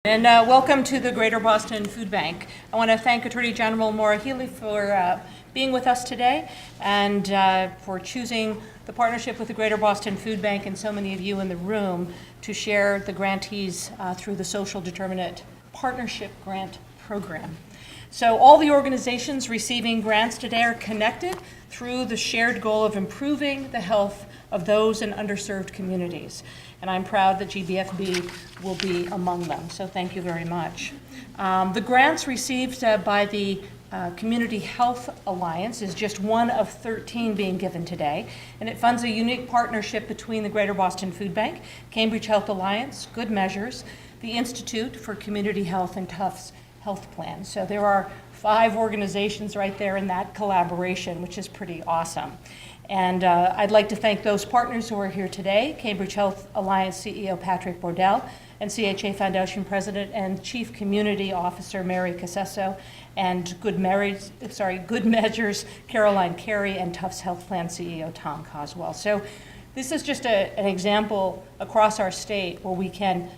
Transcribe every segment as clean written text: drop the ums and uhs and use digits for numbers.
And welcome to the Greater Boston Food Bank. I want to thank Attorney General Maura Healey for being with us today and for choosing the partnership with the Greater Boston Food Bank and so many of you in the room to share the grantees through the Social Determinant Partnership Grant Program. So all the organizations receiving grants today are connected through the shared goal of improving the health of those in underserved communities. And I'm proud that GBFB will be among them, so thank you very much. The grants received by the Community Health Alliance is just one of 13 being given today, and it funds a unique partnership between the Greater Boston Food Bank, Cambridge Health Alliance, Good Measures, the Institute for Community Health, and Tufts Health Plan. So there are 5 organizations right there in that collaboration, which is pretty awesome. And I'd like to thank those partners who are here today, Cambridge Health Alliance CEO Patrick Bordell, and CHA Foundation President and Chief Community Officer Mary Casesso, and Good Measures Caroline Carey, and Tufts Health Plan CEO Tom Coswell. So this is just an example across our state where we can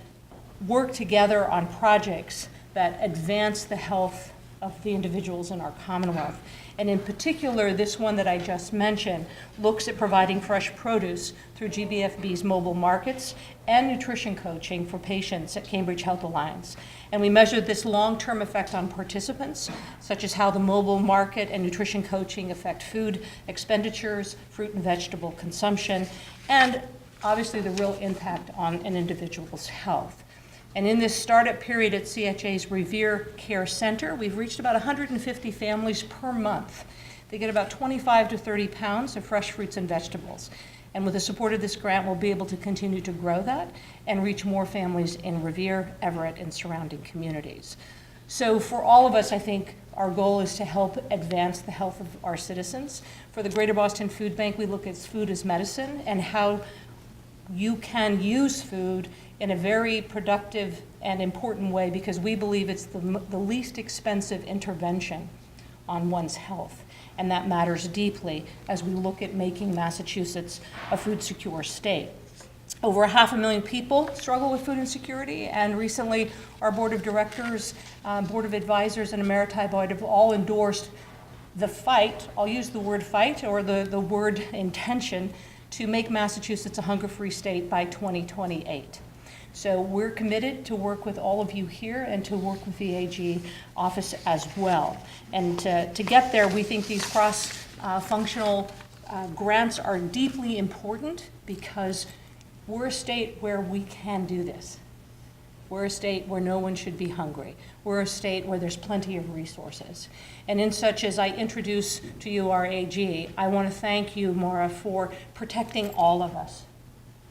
work together on projects that advance the health of the individuals in our Commonwealth. And in particular, this one that I just mentioned looks at providing fresh produce through GBFB's mobile markets and nutrition coaching for patients at Cambridge Health Alliance. And we measured this long-term effect on participants, such as how the mobile market and nutrition coaching affect food expenditures, fruit and vegetable consumption, and obviously the real impact on an individual's health. And in this startup period at CHA's Revere Care Center, we've reached about 150 families per month. They get about 25 to 30 pounds of fresh fruits and vegetables. And with the support of this grant, we'll be able to continue to grow that and reach more families in Revere, Everett, and surrounding communities. So for all of us, I think our goal is to help advance the health of our citizens. For the Greater Boston Food Bank, we look at food as medicine and how you can use food in a very productive and important way, because we believe it's the least expensive intervention on one's health. And that matters deeply as we look at making Massachusetts a food secure state. Over 500,000 people struggle with food insecurity, and recently our board of directors, board of advisors, and a maritime board have all endorsed the fight, I'll use the word fight or the word intention, to make Massachusetts a hunger-free state by 2028. So we're committed to work with all of you here and to work with the AG office as well. And to get there, we think these cross-functional grants are deeply important because we're a state where we can do this. We're a state where no one should be hungry. We're a state where there's plenty of resources. And in such as I introduce to you our AG, I want to thank you, Maura, for protecting all of us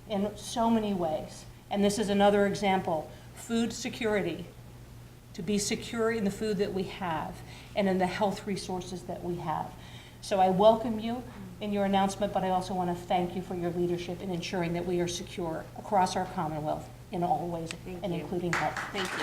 in so many ways. And this is another example, food security, to be secure in the food that we have and in the health resources that we have. So I welcome you in your announcement, but I also want to thank you for your leadership in ensuring that we are secure across our Commonwealth in all ways, and including health. Thank you.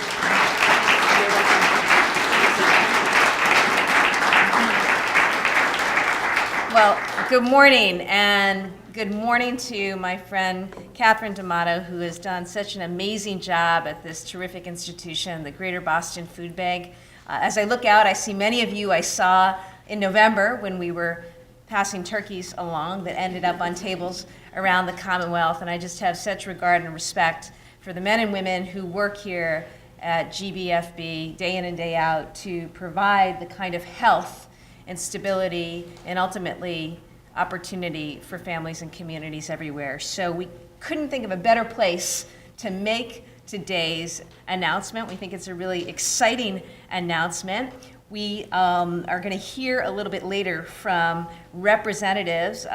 Well, good morning, and good morning to my friend Catherine D'Amato, who has done such an amazing job at this terrific institution, the Greater Boston Food Bank. As I look out, I see many of you I saw in November when we were passing turkeys along that ended up on tables around the Commonwealth, and I just have such regard and respect for the men and women who work here at GBFB day in and day out to provide the kind of health and stability and ultimately opportunity for families and communities everywhere. So we couldn't think of a better place to make today's announcement. We think it's a really exciting announcement. We are going to hear a little bit later from representatives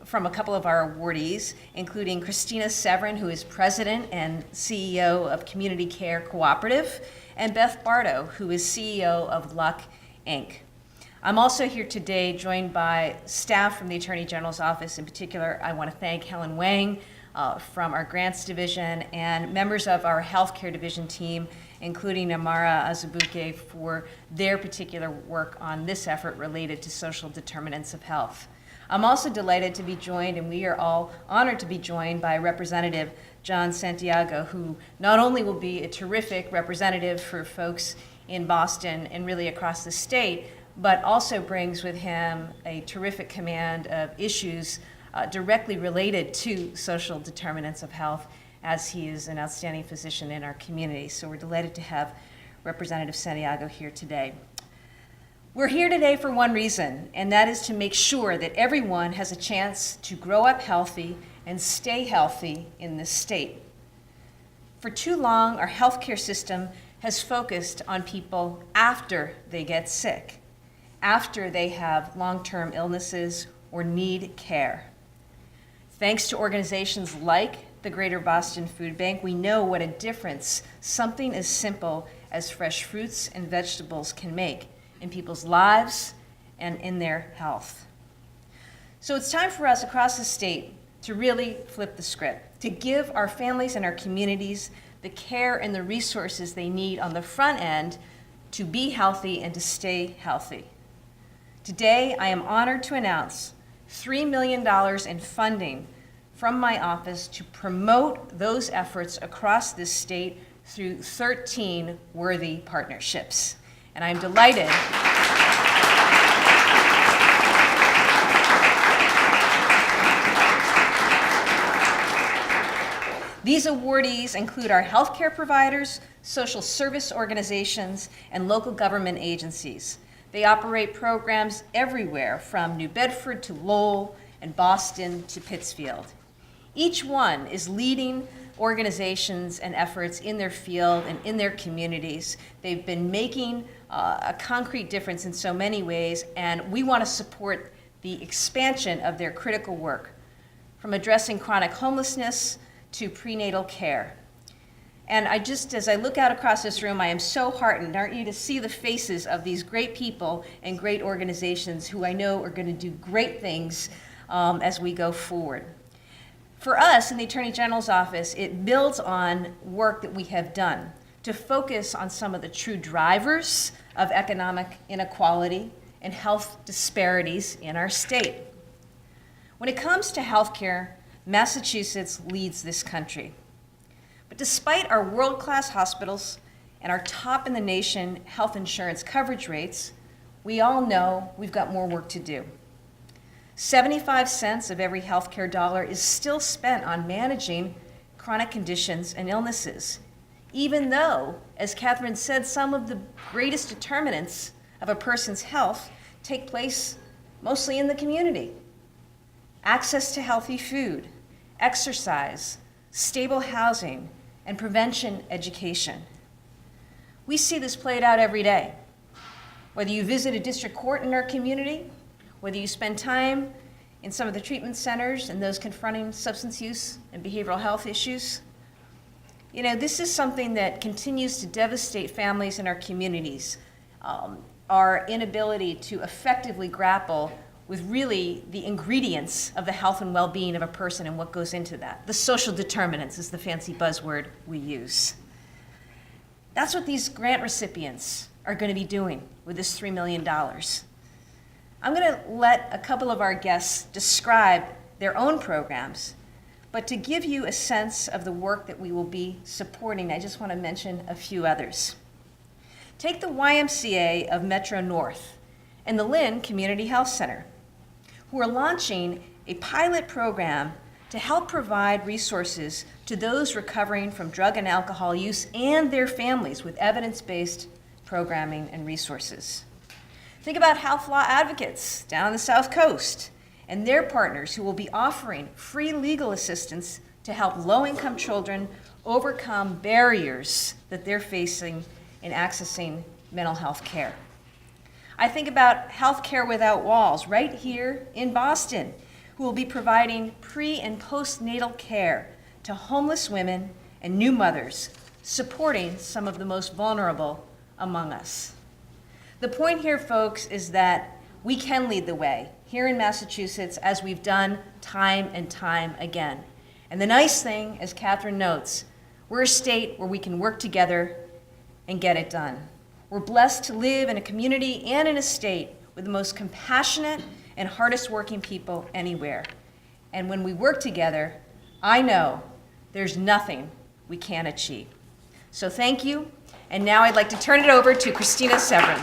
from a couple of our awardees, including Christina Severin, who is president and CEO of Community Care Cooperative, and Beth Bardo, who is CEO of Luck, Inc. I'm also here today joined by staff from the Attorney General's office. In particular, I want to thank Helen Wang from our grants division and members of our healthcare division team, including Amara Azubuike, for their particular work on this effort related to social determinants of health. I'm also delighted to be joined, and we are all honored to be joined by Representative John Santiago, who not only will be a terrific representative for folks in Boston and really across the state, but also brings with him a terrific command of issues directly related to social determinants of health, as he is an outstanding physician in our community. So we're delighted to have Representative Santiago here today. We're here today for one reason, and that is to make sure that everyone has a chance to grow up healthy and stay healthy in this state. For too long, our healthcare system has focused on people after they get sick, after they have long-term illnesses or need care. Thanks to organizations like the Greater Boston Food Bank, we know what a difference something as simple as fresh fruits and vegetables can make in people's lives and in their health. So it's time for us across the state to really flip the script, to give our families and our communities the care and the resources they need on the front end to be healthy and to stay healthy. Today, I am honored to announce $3 million in funding from my office to promote those efforts across this state through 13 worthy partnerships. And I'm delighted these awardees include our healthcare providers, social service organizations, and local government agencies. They operate programs everywhere from New Bedford to Lowell and Boston to Pittsfield. Each one is leading organizations and efforts in their field and in their communities. They've been making a concrete difference in so many ways, and we want to support the expansion of their critical work, from addressing chronic homelessness to prenatal care. And as I look out across this room, I am so heartened, aren't you, to see the faces of these great people and great organizations who I know are going to do great things as we go forward. For us in the Attorney General's office, it builds on work that we have done to focus on some of the true drivers of economic inequality and health disparities in our state. When it comes to healthcare, Massachusetts leads this country. But despite our world-class hospitals and our top-in-the-nation health insurance coverage rates, we all know we've got more work to do. 75 cents of every healthcare dollar is still spent on managing chronic conditions and illnesses, even though, as Catherine said, some of the greatest determinants of a person's health take place mostly in the community. Access to healthy food, exercise, stable housing, and prevention education. We see this played out every day. Whether you visit a district court in our community, whether you spend time in some of the treatment centers and those confronting substance use and behavioral health issues, you know, this is something that continues to devastate families in our communities. Our inability to effectively grapple with really the ingredients of the health and well-being of a person and what goes into that. The social determinants is the fancy buzzword we use. That's what these grant recipients are going to be doing with this $3 million. I'm going to let a couple of our guests describe their own programs, but to give you a sense of the work that we will be supporting, I just want to mention a few others. Take the YMCA of Metro North and the Lynn Community Health Center, who are launching a pilot program to help provide resources to those recovering from drug and alcohol use and their families with evidence-based programming and resources. Think about health law advocates down on the South Coast and their partners who will be offering free legal assistance to help low-income children overcome barriers that they're facing in accessing mental health care. I think about Health Care Without Walls right here in Boston, who will be providing pre- and postnatal care to homeless women and new mothers, supporting some of the most vulnerable among us. The point here, folks, is that we can lead the way here in Massachusetts, as we've done time and time again. And the nice thing, as Catherine notes, we're a state where we can work together and get it done. We're blessed to live in a community and in a state with the most compassionate and hardest working people anywhere. And when we work together, I know there's nothing we can't achieve. So thank you. And now I'd like to turn it over to Christina Severin.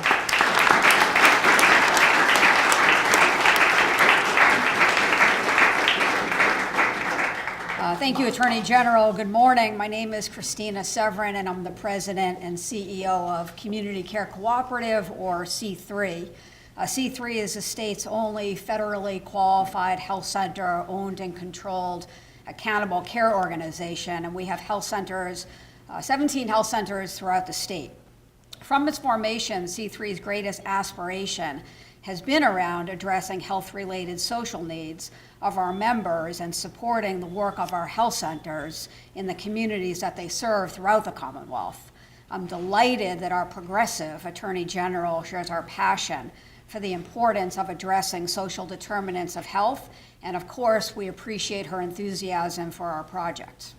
Thank you, Attorney General. Good morning. My name is Christina Severin, and I'm the President and CEO of Community Care Cooperative, or C3. C3 is the state's only federally qualified health center owned and controlled accountable care organization, and we have health centers, 17 health centers throughout the state. From its formation, C3's greatest aspiration has been around addressing health-related social needs of our members and supporting the work of our health centers in the communities that they serve throughout the Commonwealth. I'm delighted that our progressive Attorney General shares our passion for the importance of addressing social determinants of health, and of course, we appreciate her enthusiasm for our project.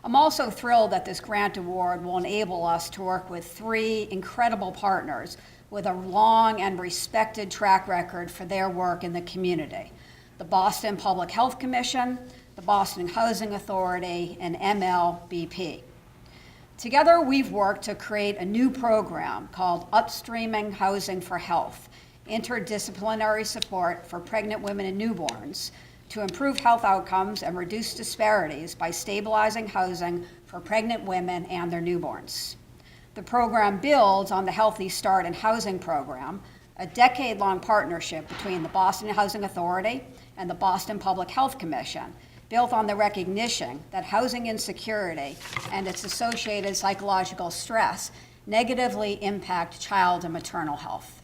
I'm also thrilled that this grant award will enable us to work with 3 incredible partners with a long and respected track record for their work in the community: the Boston Public Health Commission, the Boston Housing Authority, and MLBP. Together, we've worked to create a new program called Upstreaming Housing for Health, interdisciplinary support for pregnant women and newborns, to improve health outcomes and reduce disparities by stabilizing housing for pregnant women and their newborns. The program builds on the Healthy Start and Housing Program, a decade-long partnership between the Boston Housing Authority and the Boston Public Health Commission, built on the recognition that housing insecurity and its associated psychological stress negatively impact child and maternal health.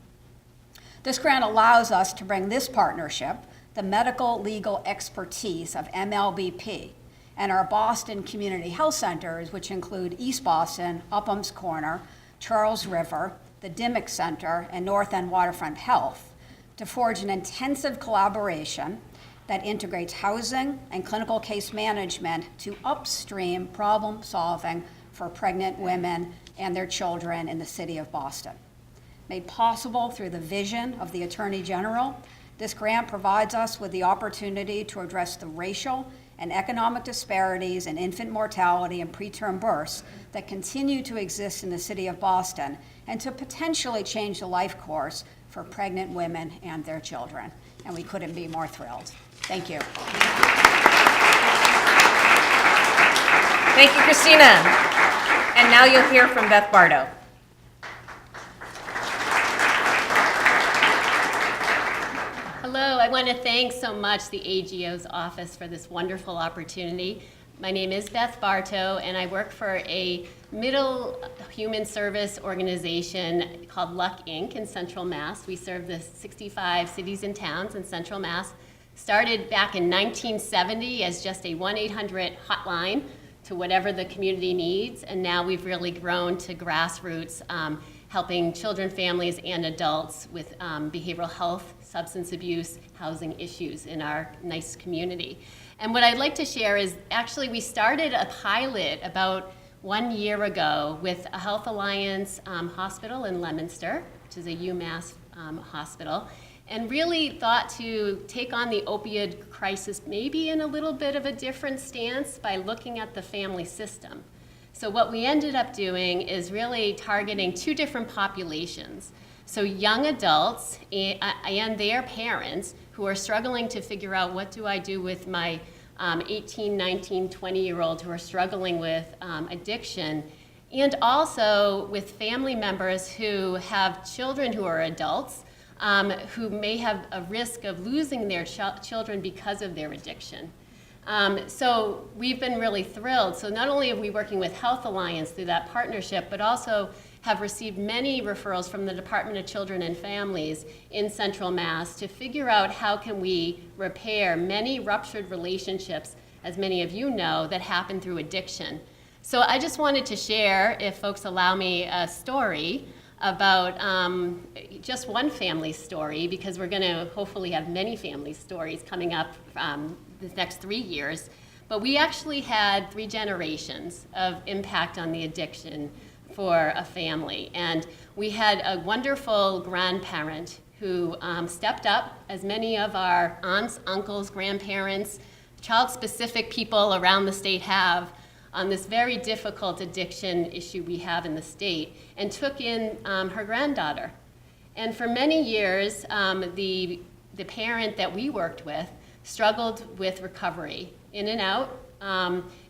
This grant allows us to bring this partnership, the medical legal expertise of MLBP, and our Boston Community Health Centers, which include East Boston, Upham's Corner, Charles River, the Dimmock Center, and North End Waterfront Health, to forge an intensive collaboration that integrates housing and clinical case management to upstream problem solving for pregnant women and their children in the city of Boston. Made possible through the vision of the Attorney General, this grant provides us with the opportunity to address the racial and economic disparities in infant mortality and preterm births that continue to exist in the city of Boston, and to potentially change the life course for pregnant women and their children. And we couldn't be more thrilled. Thank you. Thank you, Christina. And now you'll hear from Beth Bardo. Hello, I want to thank so much the AGO's office for this wonderful opportunity. My name is Beth Bartow, and I work for a middle human service organization called Luck Inc. in Central Mass. We serve the 65 cities and towns in Central Mass. Started back in 1970 as just a 1-800 hotline to whatever the community needs, and now we've really grown to grassroots, helping children, families, and adults with behavioral health, substance abuse, housing issues in our nice community. And what I'd like to share is actually we started a pilot about 1 year ago with a Health Alliance hospital in Leominster, which is a UMass hospital, and really thought to take on the opioid crisis maybe in a little bit of a different stance by looking at the family system. So what we ended up doing is really targeting 2 different populations. So young adults and their parents who are struggling to figure out, what do I do with my 18, 19, 20-year-olds who are struggling with addiction, and also with family members who have children who are adults who may have a risk of losing their children because of their addiction. So we've been really thrilled. So not only are we working with Health Alliance through that partnership, but also have received many referrals from the Department of Children and Families in Central Mass to figure out how can we repair many ruptured relationships, as many of you know, that happen through addiction. So I just wanted to share, if folks allow me, a story about just one family story, because we're going to hopefully have many family stories coming up the next 3 years. But we actually had 3 generations of impact on the addiction for a family. And we had a wonderful grandparent who stepped up, as many of our aunts, uncles, grandparents, child-specific people around the state have, on this very difficult addiction issue we have in the state, and took in her granddaughter. And for many years, the parent that we worked with struggled with recovery, in and out,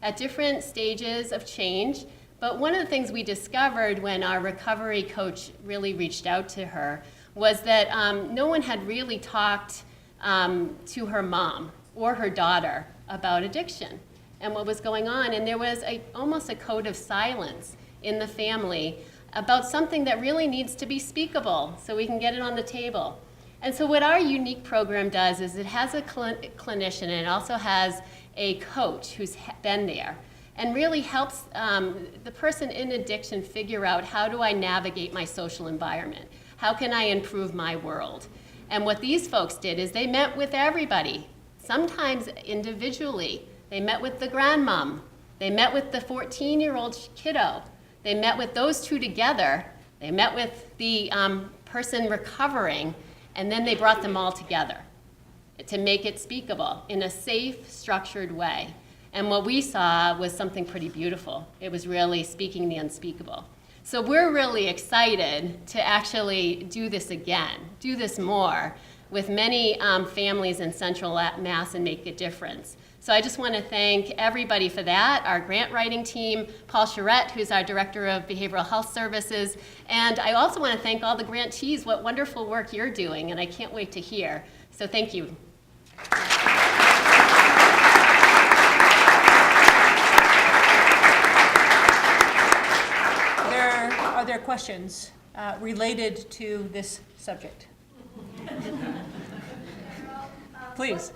at different stages of change. But one of the things we discovered when our recovery coach really reached out to her was that no one had really talked to her mom or her daughter about addiction and what was going on. And there was almost a code of silence in the family about something that really needs to be speakable so we can get it on the table. And so what our unique program does is it has a clinician, and it also has a coach who's been there and really helps the person in addiction figure out, how do I navigate my social environment? How can I improve my world? And what these folks did is they met with everybody, sometimes individually. They met with the grandmom. They met with the 14-year-old kiddo. They met with those two together. They met with the person recovering, and then they brought them all together to make it speakable in a safe, structured way. And what we saw was something pretty beautiful. It was really speaking the unspeakable. So we're really excited to actually do this again, do this more with many families in Central Mass and make a difference. So I just want to thank everybody for that, our grant writing team, Paul Charette, who's our Director of Behavioral Health Services, and I also want to thank all the grantees. What wonderful work you're doing, and I can't wait to hear. So thank you. Are there questions related to this subject? Please.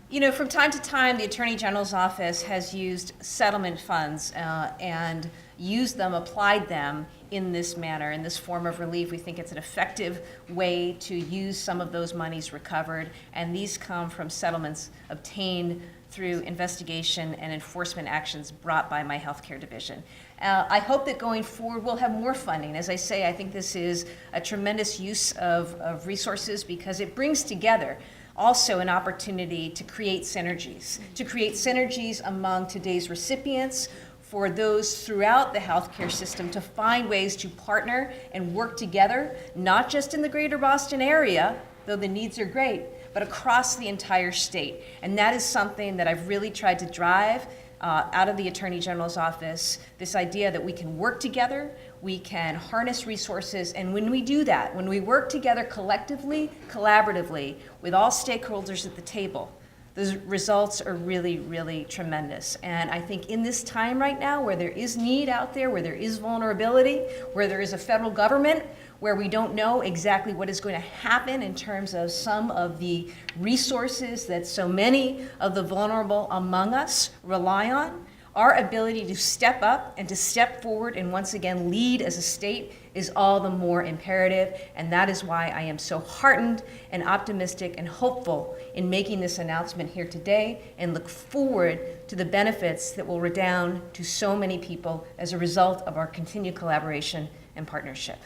You know, from time to time, the Attorney General's office has used settlement funds and used them, applied them in this manner, in this form of relief. We think it's an effective way to use some of those monies recovered, and these come from settlements obtained through investigation and enforcement actions brought by my healthcare division. I hope that going forward we'll have more funding. As I say, I think this is a tremendous use of resources because it brings together also an opportunity to create synergies among today's recipients, for those throughout the healthcare system to find ways to partner and work together, not just in the greater Boston area, though the needs are great, but across the entire state. And that is something that I've really tried to drive out of the Attorney General's office, this idea that we can work together, we can harness resources, and when we do that, when we work together collectively, collaboratively, with all stakeholders at the table, the results are really, really tremendous. And I think in this time right now, where there is need out there, where there is vulnerability, where there is a federal government, where we don't know exactly what is going to happen in terms of some of the resources that so many of the vulnerable among us rely on, our ability to step up and to step forward and once again lead as a state is all the more imperative, and that is why I am so heartened and optimistic and hopeful in making this announcement here today, and look forward to the benefits that will redound to so many people as a result of our continued collaboration and partnership.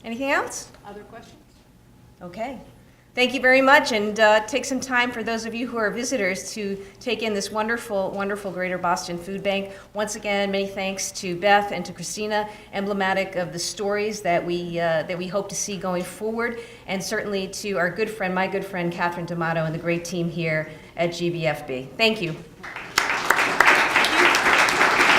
Anything else? Other questions? Okay. Thank you very much, and take some time for those of you who are visitors to take in this wonderful, wonderful Greater Boston Food Bank. Once again, many thanks to Beth and to Christina, emblematic of the stories that we hope to see going forward, and certainly to our good friend, my good friend, Catherine D'Amato, and the great team here at GBFB. Thank you.